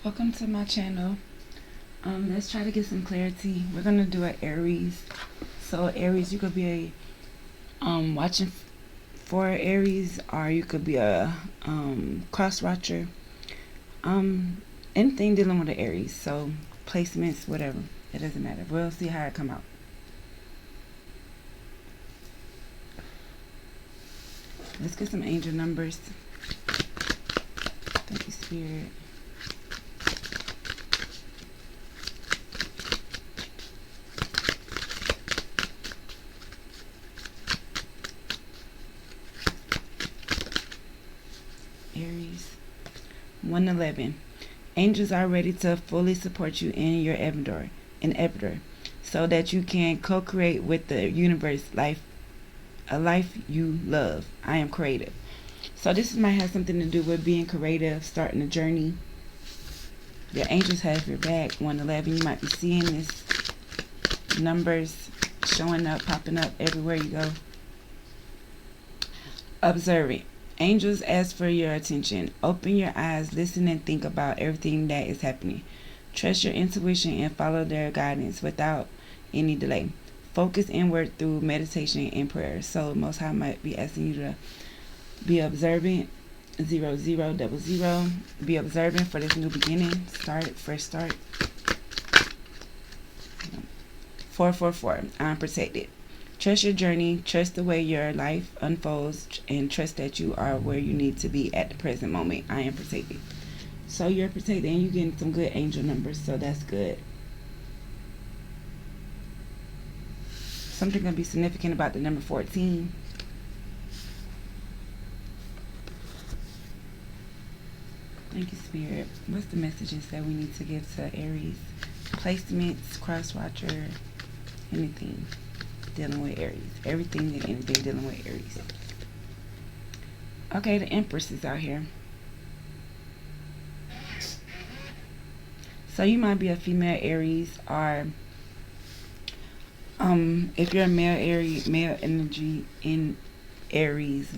Welcome to my channel. Let's try to get some clarity. We're gonna do an Aries. So Aries, you could be watching for Aries, or you could be a cross watcher. Anything dealing with an Aries. So placements, whatever. It doesn't matter. We'll see how it come out. Let's get some angel numbers. Thank you, Spirit. Aries. 111. Angels are ready to fully support you in your endeavor, so that you can co-create with the universe a life you love. I am creative. So this might have something to do with being creative, starting a journey. Your angels have your back. 111. You might be seeing this numbers showing up, popping up everywhere you go. Observing. Angels ask for your attention. Open your eyes, listen, and think about everything that is happening. Trust your intuition and follow their guidance without any delay. Focus inward through meditation and prayer. So Most High might be asking you to be observant. 0000. Be observant for this new beginning. Fresh start. 444. I'm protected. Trust your journey, trust the way your life unfolds, and trust that you are where you need to be at the present moment. I am protected. So you're protected, and you're getting some good angel numbers, so that's good. Something going to be significant about the number 14. Thank you, Spirit. What's the messages that we need to give to Aries? Placements, cross-watcher, anything dealing with Aries. Everything and anything dealing with Aries. Okay, the Empress is out here. So you might be a female Aries, or if you're a male energy in Aries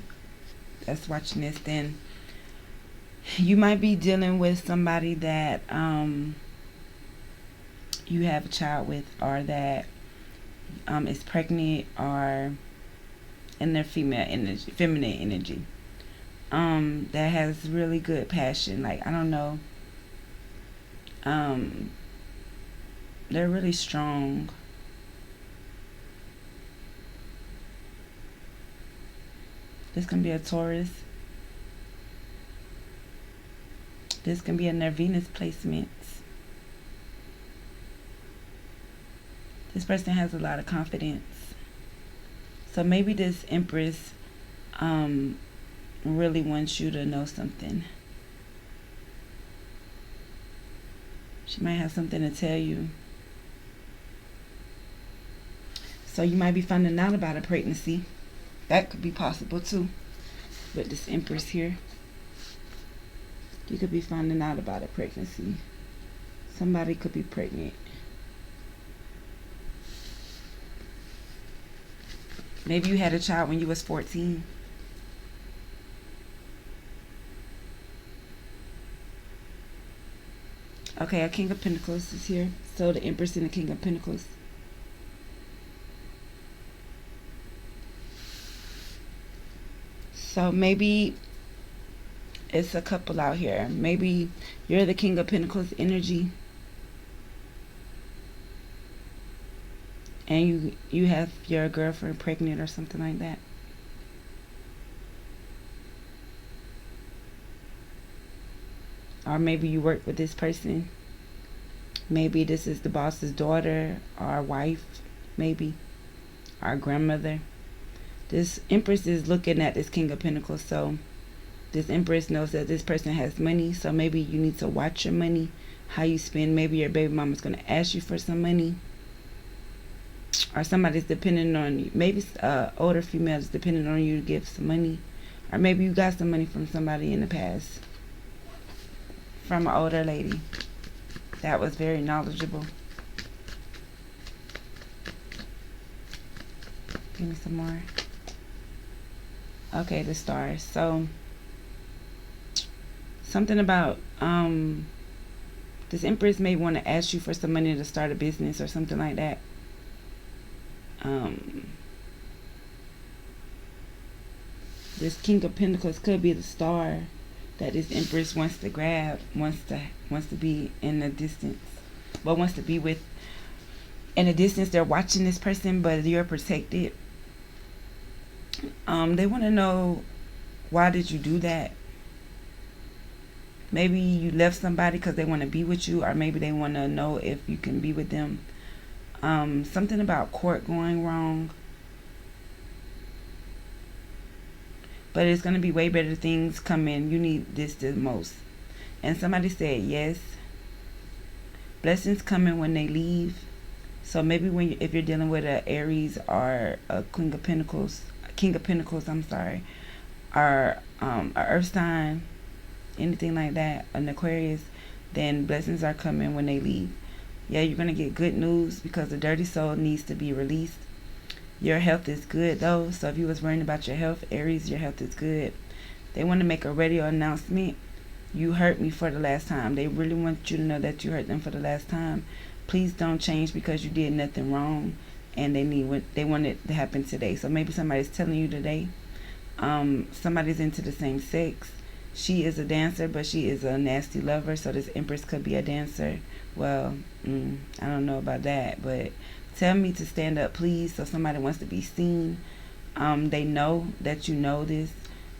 that's watching this, then you might be dealing with somebody that you have a child with, or that is pregnant, or in their feminine energy, that has really good passion. Like, I don't know, they're really strong. This can be a Taurus. This can be in their Venus placements. This person has a lot of confidence. So maybe this Empress really wants you to know something. She might have something to tell you. So you might be finding out about a pregnancy. That could be possible too, with this Empress here. You could be finding out about a pregnancy. Somebody could be pregnant. Maybe you had a child when you was 14. Okay, a King of Pentacles is here. So the Empress and the King of Pentacles. So maybe it's a couple out here. Maybe you're the King of Pentacles energy, and you have your girlfriend pregnant or something like that. Or maybe you work with this person. Maybe this is the boss's daughter or wife, maybe, or grandmother. This Empress is looking at this King of Pentacles, so this Empress knows that this person has money, so maybe you need to watch your money, how you spend. Maybe your baby mama's going to ask you for some money, or somebody's depending on you. Maybe older females depending on you to give some money, or maybe you got some money from somebody in the past, from an older lady that was very knowledgeable. Give me some more. Okay, the stars. So something about This Empress may want to ask you for some money to start a business or something like that. This King of Pentacles could be the star that this Empress wants to grab, wants to be in the distance, but wants to be with. In the distance, they're watching this person, but you're protected. They want to know, why did you do that? Maybe you left somebody because they want to be with you, or maybe they want to know if you can be with them. Something about court going wrong. But it's going to be way better things coming. You need this the most. And somebody said yes. Blessings coming when they leave. So maybe if you're dealing with an Aries or a King of Pentacles, or a Earth sign, anything like that, an Aquarius, then blessings are coming when they leave. Yeah, you're going to get good news because the dirty soul needs to be released. Your health is good though, so if you was worrying about your health, Aries, your health is good. They want to make a radio announcement. You hurt me for the last time. They really want you to know that you hurt them for the last time. Please don't change because you did nothing wrong, and they want it to happen today. So maybe somebody's telling you today. Somebody's into the same sex. She is a dancer, but she is a nasty lover. So this Empress could be a dancer. Well, I don't know about that, but tell me to stand up, please. So somebody wants to be seen. They know that you know this.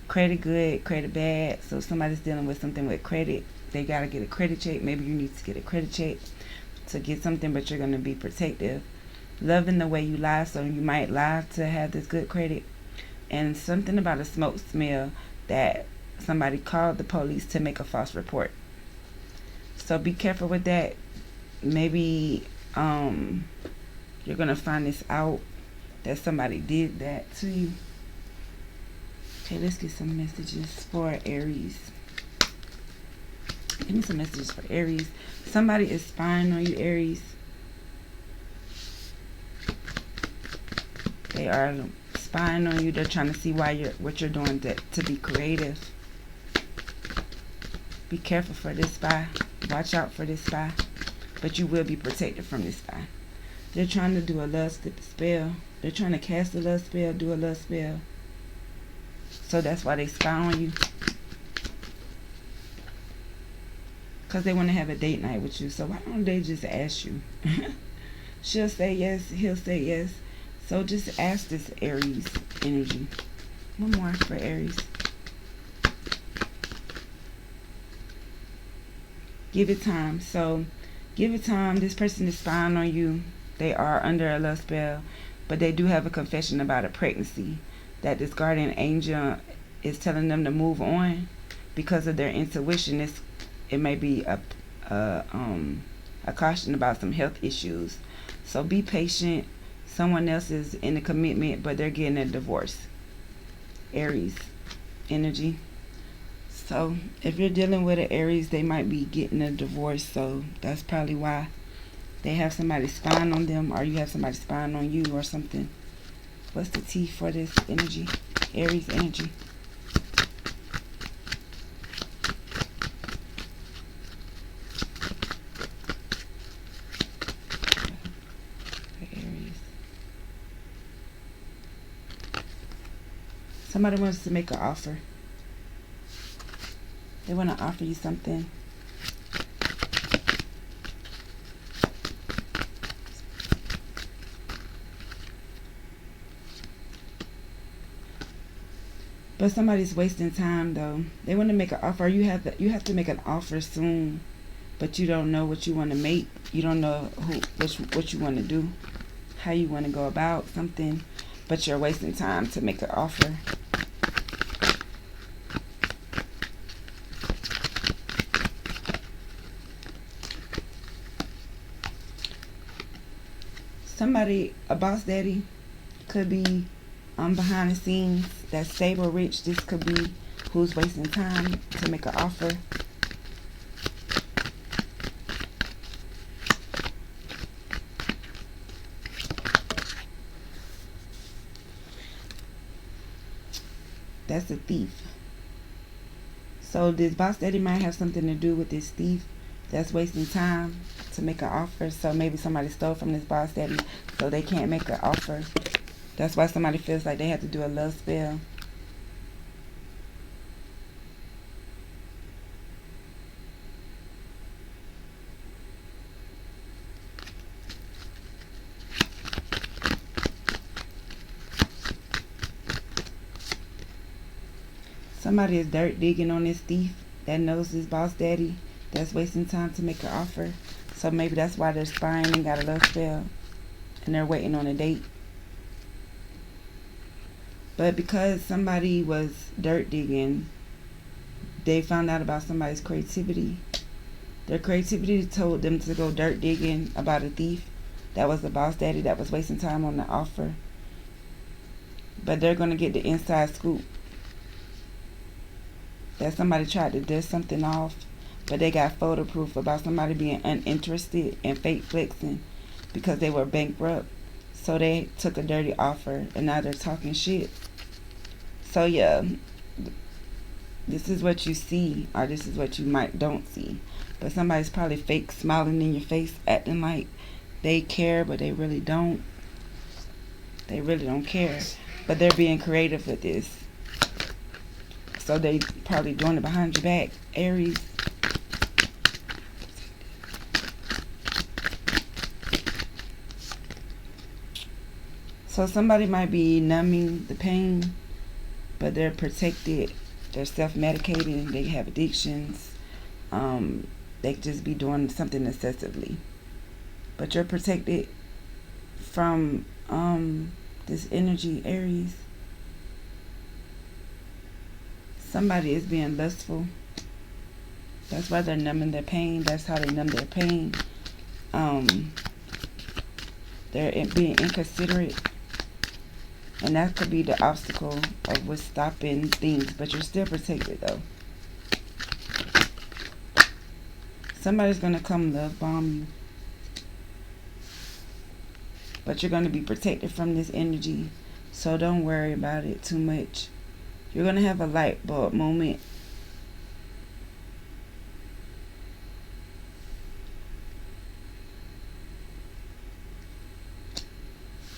Credit good, credit bad. So somebody's dealing with something with credit. They got to get a credit check. Maybe you need to get a credit check to get something, but you're going to be protective. Loving the way you lie. So you might lie to have this good credit. And something about a smoke smell that somebody called the police to make a false report. So be careful with that. Maybe you're going to find this out, that somebody did that to you. Okay, let's get some messages for Aries. Give me some messages for Aries. Somebody is spying on you, Aries. They are spying on you. They're trying to see what you're doing to be creative. Be careful for this spy. Watch out for this spy. But you will be protected from this spy. They're trying to do a love spell. They're trying to cast a love spell, do a love spell. So that's why they spy on you. Because they want to have a date night with you. So why don't they just ask you? She'll say yes. He'll say yes. So just ask this Aries energy. One more for Aries. Give it time. So give it time. This person is spying on you. They are under a love spell. But they do have a confession about a pregnancy. That this guardian angel is telling them to move on because of their intuition. It may be a caution about some health issues. So be patient. Someone else is in a commitment, but they're getting a divorce. Aries energy. So if you're dealing with an Aries, they might be getting a divorce. So that's probably why they have somebody spying on them, or you have somebody spying on you or something. What's the T for this energy? Aries energy. Aries. Somebody wants to make an offer. They want to offer you something. But somebody's wasting time though. They want to make an offer. You have to make an offer soon, but you don't know what you want to make. You don't know what you want to do, how you want to go about something, but you're wasting time to make an offer. Somebody, a boss daddy, could be behind the scenes, that's stable, rich. This could be who's wasting time to make an offer. That's a thief. So this boss daddy might have something to do with this thief. that's wasting time to make an offer. So maybe somebody stole from this boss daddy, so they can't make an offer. That's why somebody feels like they have to do a love spell. Somebody is dirt digging on this thief that knows this boss daddy that's wasting time to make an offer. So maybe that's why they're spying and got a love spell and they're waiting on a date. But because somebody was dirt digging, they found out about somebody's creativity. Their creativity told them to go dirt digging about a thief that was the boss daddy that was wasting time on the offer. But they're going to get the inside scoop that somebody tried to dust something off, but they got photo proof about somebody being uninterested and fake flexing because they were bankrupt. So they took a dirty offer and now they're talking shit. So yeah, this is what you see, or this is what you might don't see. But somebody's probably fake smiling in your face, acting like they care, but they really don't. They really don't care. But they're being creative with this. So they probably doing it behind your back, Aries. So somebody might be numbing the pain, but they're protected. They're self-medicating. They have addictions. They just be doing something excessively. But you're protected from this energy, Aries. Somebody is being lustful. That's why they're numbing their pain. That's how they numb their pain. They're being inconsiderate. And that could be the obstacle of what's stopping things. But you're still protected, though. Somebody's going to come love bomb you. But you're going to be protected from this energy. So don't worry about it too much. You're going to have a light bulb moment.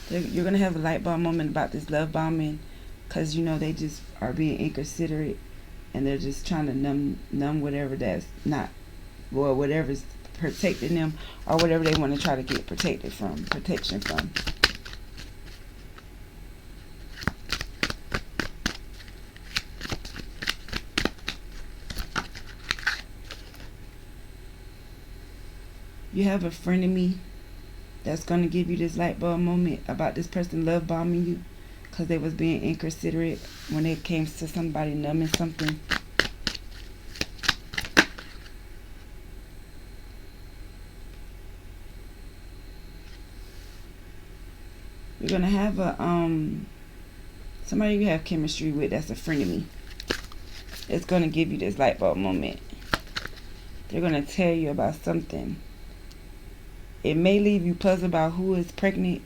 You're going to have a light bulb moment about this love bombing. Because, you know, they just are being inconsiderate. And they're just trying to numb whatever that's not. Or whatever's protecting them. Or whatever they want to try to get protection from. You have a frenemy that's going to give you this light bulb moment about this person love bombing you because they was being inconsiderate when it came to somebody numbing something. You're going to have a somebody you have chemistry with that's a frenemy. It's going to give you this light bulb moment. They're going to tell you about something. It may leave you puzzled about who is pregnant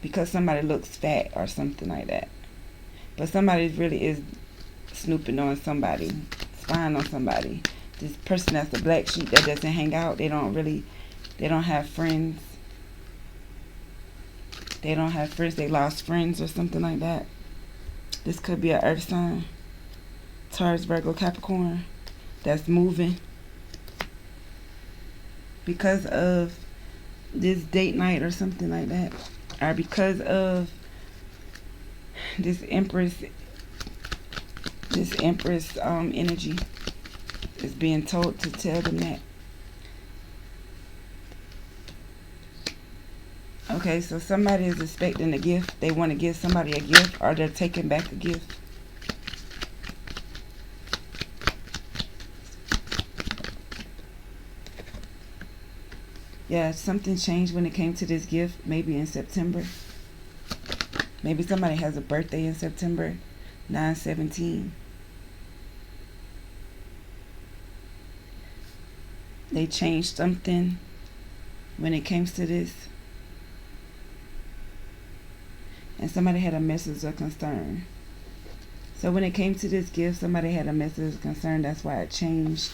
because somebody looks fat or something like that. But somebody really is snooping on somebody, spying on somebody. This person that's a black sheep that doesn't hang out. They don't have friends. They don't have friends. They lost friends or something like that. This could be an earth sign. Taurus, Virgo, Capricorn. That's moving. Because of this date night or something like that. Or because of this Empress energy is being told to tell them that. Okay, so somebody is expecting a gift. They want to give somebody a gift, or they're taking back a gift. Yeah, something changed when it came to this gift, maybe in September. Maybe somebody has a birthday in September, 9/17. They changed something when it comes to this. And somebody had a message of concern. So when it came to this gift, somebody had a message of concern. That's why it changed.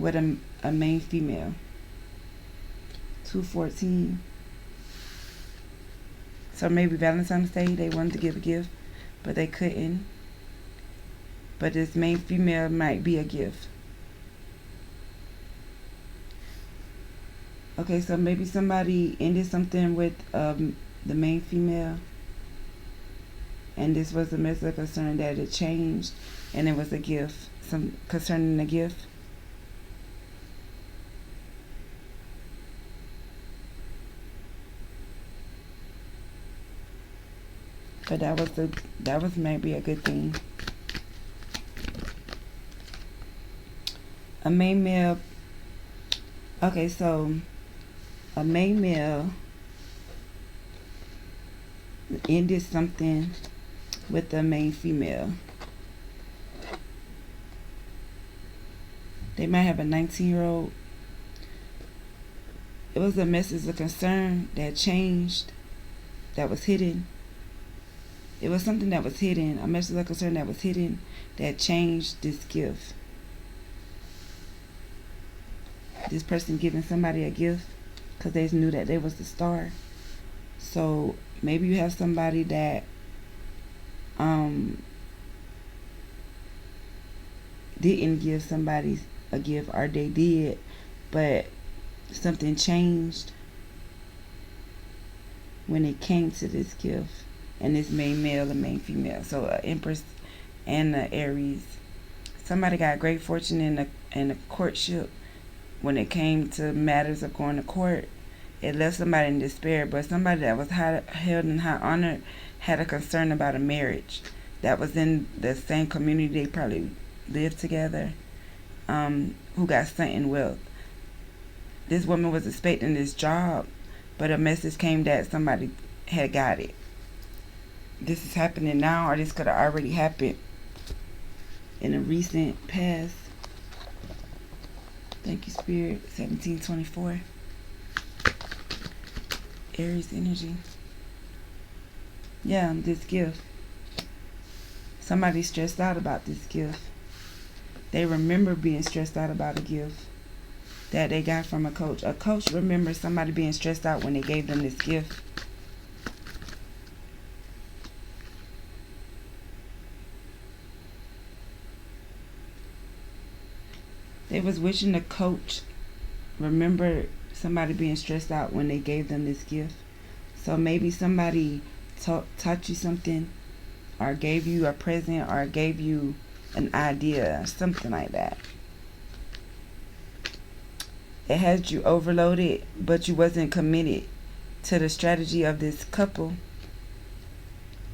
with a main female. 214. So maybe Valentine's Day they wanted to give a gift, but they couldn't. But this main female might be a gift. Okay, so maybe somebody ended something with the main female, and this was a message of concern that it changed, and it was a gift, some concerning the gift. But that was maybe a good thing. A main male. Okay, so a main male ended something with the main female. They might have a 19-year-old. It was a message of concern that changed, that was hidden. It was something that was hidden, a message of concern that was hidden, that changed this gift. This person giving somebody a gift because they knew that they was the star. So maybe you have somebody that didn't give somebody a gift, or they did, but something changed when it came to this gift. And this main male and main female. So Empress and the Aries. Somebody got great fortune in the courtship. When it came to matters of going to court, it left somebody in despair. But somebody that was held in high honor had a concern about a marriage that was in the same community they probably lived together, who got sent in wealth. This woman was expecting this job, but a message came that somebody had got it. This is happening now, or this could have already happened in a recent past. Thank you, Spirit. 1724. Aries energy. Yeah, this gift. Somebody's stressed out about this gift. They remember being stressed out about a gift that they got from a coach. A coach remembers somebody being stressed out when they gave them this gift. They was wishing the coach remember somebody being stressed out when they gave them this gift. So maybe somebody taught you something, or gave you a present, or gave you an idea, something like that. It had you overloaded, but you wasn't committed to the strategy of this couple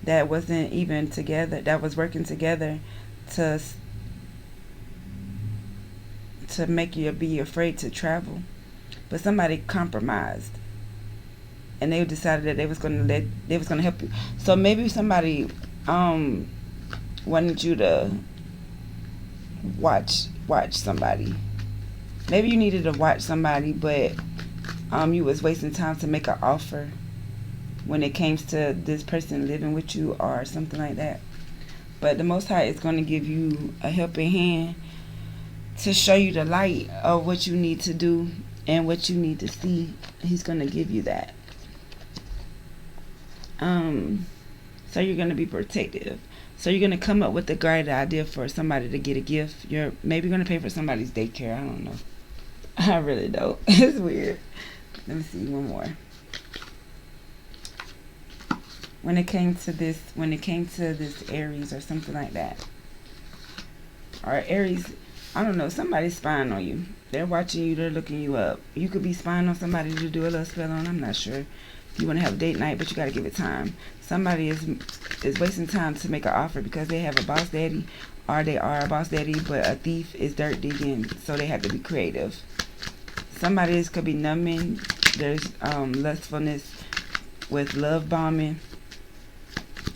that wasn't even together, that was working together to make you be afraid to travel. But somebody compromised, and they decided that they was gonna help you. So maybe somebody wanted you to watch somebody. Maybe you needed to watch somebody, but you was wasting time to make an offer when it came to this person living with you or something like that. But the Most High is going to give you a helping hand to show you the light of what you need to do and what you need to see. He's going to give you that. So you're going to be protective. So you're going to come up with a great idea for somebody to get a gift. You're maybe going to pay for somebody's daycare. I don't know. I really don't. It's weird. Let me see one more. When it came to this Aries or something like that, or Aries, I don't know, somebody's spying on you. They're watching you, they're looking you up. You could be spying on somebody to do a little spell on. I'm not sure. You want to have a date night, but you got to give it time. Somebody is wasting time to make an offer because they have a boss daddy, or they are a boss daddy, but a thief is dirt digging, so they have to be creative. Somebody could be numbing. There's lustfulness with love bombing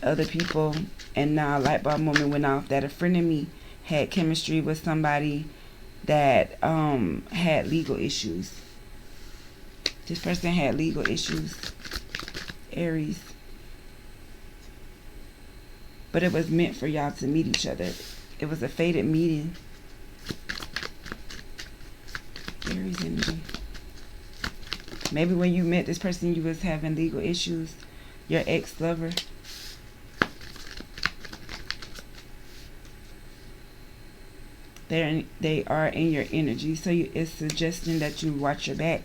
other people, and now a light bulb moment went off that a friend of me had chemistry with somebody that had legal issues. This person had legal issues, Aries, but it was meant for y'all to meet each other. It was a fated meeting. Aries energy. Maybe when you met this person, you was having legal issues. Your ex-lover. They are in your energy, so it's suggesting that you watch your back.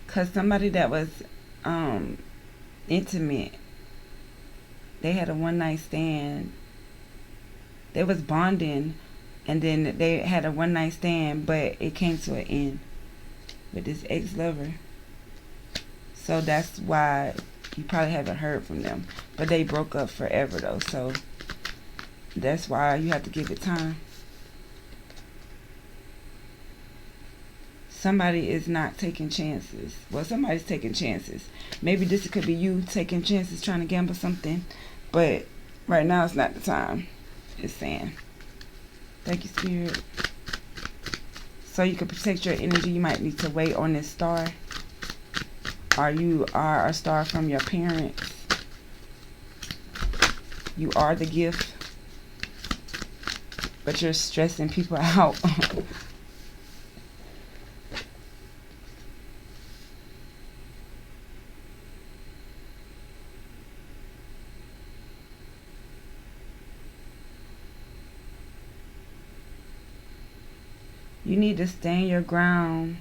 Because somebody that was intimate, they had a one-night stand. They was bonding, and then they had a one-night stand, but it came to an end with this ex-lover. So that's why you probably haven't heard from them. But they broke up forever, though. So that's why you have to give it time. Somebody is not taking chances. Well, somebody's taking chances. Maybe this could be you taking chances, trying to gamble something. But right now, it's not the time. It's saying. Thank you, Spirit. So you can protect your energy, you might need to wait on this star. Or you are a star from your parents. You are the gift. But you're stressing people out. You need to stand your ground,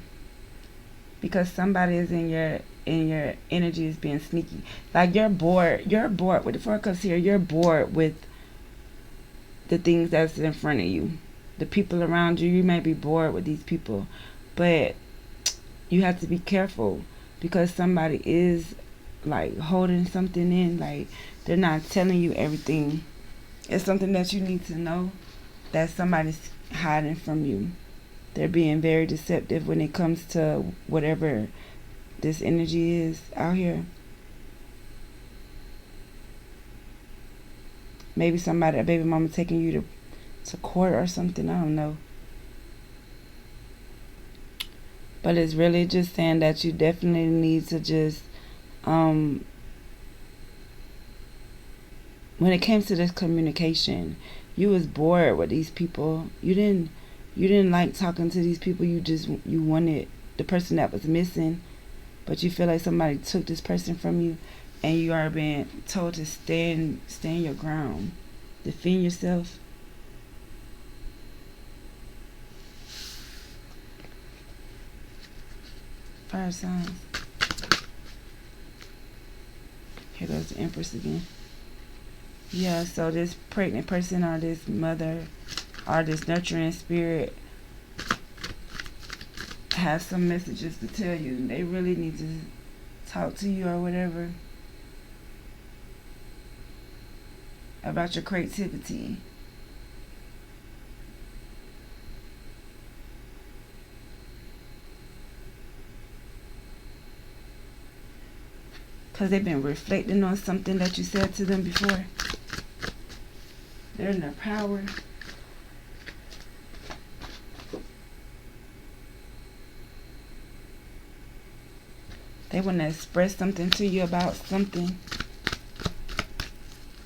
because somebody is in your energy is being sneaky. Like you're bored with the Four of Cups here. You're bored with the things that's in front of you, the people around you. You may be bored with these people, but you have to be careful, because somebody is like holding something in. Like they're not telling you everything. It's something that you need to know that somebody's hiding from you. They're being very deceptive when it comes to whatever this energy is out here. Maybe somebody, a baby mama, taking you to court or something. I don't know. But it's really just saying that you definitely need to just, when it comes to this communication, you was bored with these people. You didn't like talking to these people. You wanted the person that was missing, but you feel like somebody took this person from you, and you are being told to stand your ground, defend yourself. Fire signs. Here goes the Empress again. Yeah, so this pregnant person or this mother or this nurturing spirit has some messages to tell you. They really need to talk to you or whatever about your creativity. Because they've been reflecting on something that you said to them before. They're in their power. They want to express something to you about something.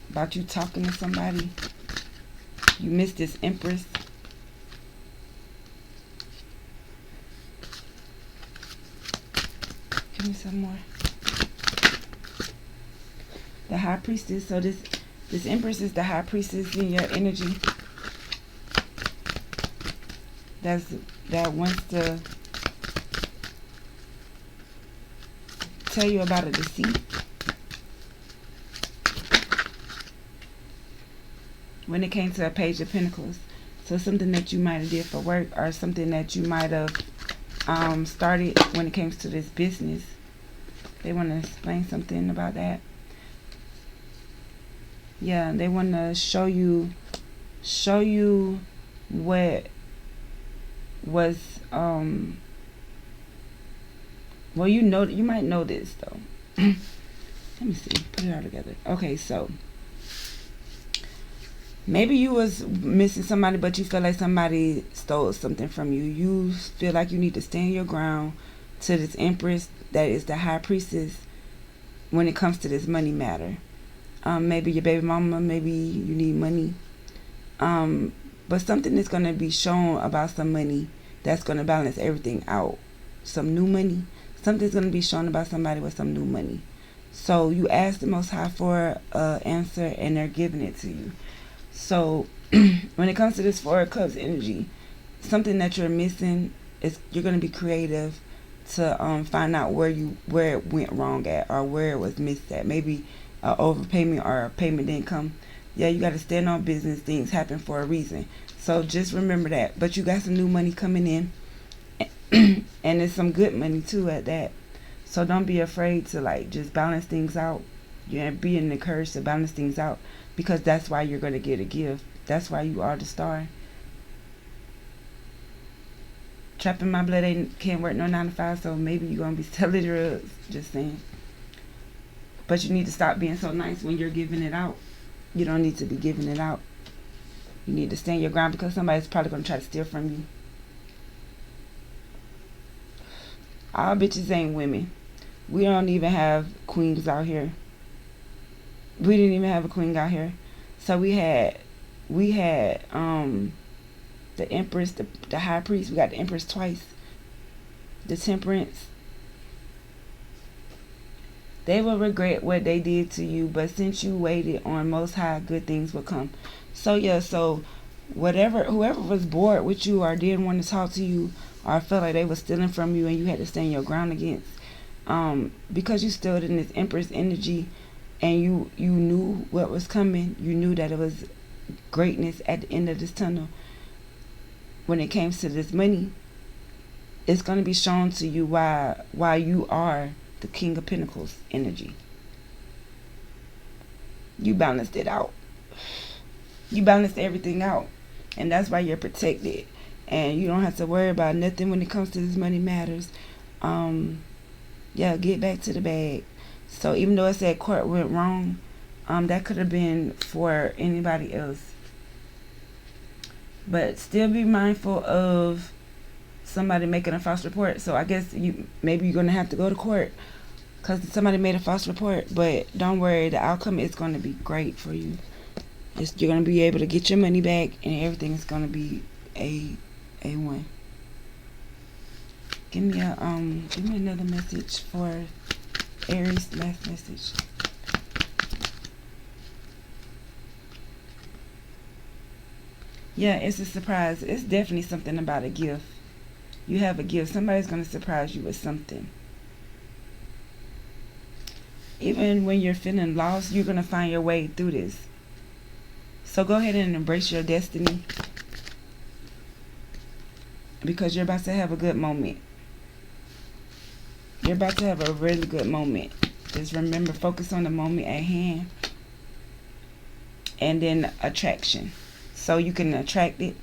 About you talking to somebody. You missed this Empress. Give me some more. The High Priestess. So this Empress is the High Priestess in your energy. That wants to tell you about a deceit. When it came to a Page of Pentacles. So something that you might have did for work, or something that you might have started when it comes to this business. They want to explain something about that. Yeah, they want to show you what was well, you might know this though. Let me see, put it all together. Okay, so maybe you was missing somebody, but you feel like somebody stole something from you. You feel like you need to stand your ground to this Empress that is the High Priestess when it comes to this money matter. Maybe your baby mama, maybe you need money. But something is going to be shown about some money that's going to balance everything out. Some new money. Something's going to be shown about somebody with some new money. So you ask the Most High for an answer, and they're giving it to you. So when it comes to this Four of Cups energy, something that you're missing is you're going to be creative to find out where it went wrong at, or where it was missed at. Maybe an overpayment or a payment didn't come. Yeah, you got to stand on business. Things happen for a reason. So just remember that. But you got some new money coming in. And it's some good money too at that. So don't be afraid to like just balance things out. You're being encouraged to balance things out, because that's why you're going to get a gift. That's why you are the star. Trapping my blood can't work no 9 to 5, so maybe you're going to be selling drugs. Just saying. But you need to stop being so nice when you're giving it out. You don't need to be giving it out. You need to stand your ground, because somebody's probably going to try to steal from you. All bitches ain't women. We don't even have queens out here. We didn't even have a queen out here. So we had the Empress, the High Priest. We got the Empress twice. The Temperance. They will regret what they did to you, but since you waited on Most High, good things will come. So yeah, so whoever was bored with you, or didn't want to talk to you, or felt like they were stealing from you and you had to stand your ground against, because you stood in this Empress energy, and you knew what was coming. You knew that it was greatness at the end of this tunnel. When it came to this money, it's going to be shown to you why you are the King of Pentacles energy. You balanced it out. You balanced everything out. And that's why you're protected. And you don't have to worry about nothing when it comes to this money matters. Yeah, get back to the bag. So even though it said court went wrong, that could have been for anybody else. But still be mindful of somebody making a false report. So I guess maybe you're going to have to go to court because somebody made a false report. But don't worry, the outcome is going to be great for you. You're going to be able to get your money back, and everything is going to be A1. Give me another message for Aries. Last message. Yeah, it's a surprise. It's definitely something about a gift. You have a gift. Somebody's going to surprise you with something. Even when you're feeling lost, you're going to find your way through this. So go ahead and embrace your destiny, because you're about to have a good moment. You're about to have a really good moment. Just remember, focus on the moment at hand. And then attraction. So you can attract it.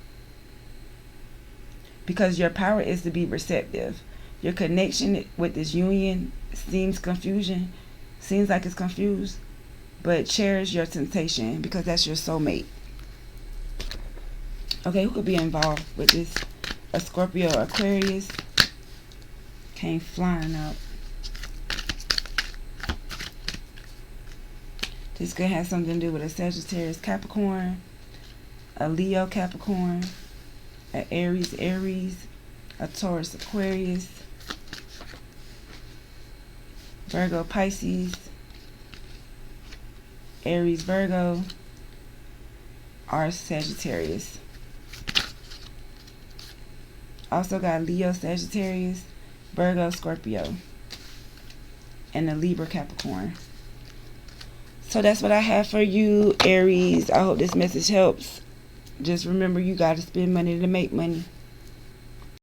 Because your power is to be receptive. Your connection with this union seems like it's confused. But cherish your temptation, because that's your soulmate. Okay, who could be involved with this? A Scorpio or Aquarius. Came flying out. This could have something to do with a Sagittarius Capricorn, a Leo Capricorn, an Aries, a Taurus Aquarius, Virgo Pisces, Aries Virgo, or Sagittarius. Also got Leo Sagittarius, Virgo Scorpio, and a Libra Capricorn. So that's what I have for you, Aries. I hope this message helps. Just remember, you got to spend money to make money.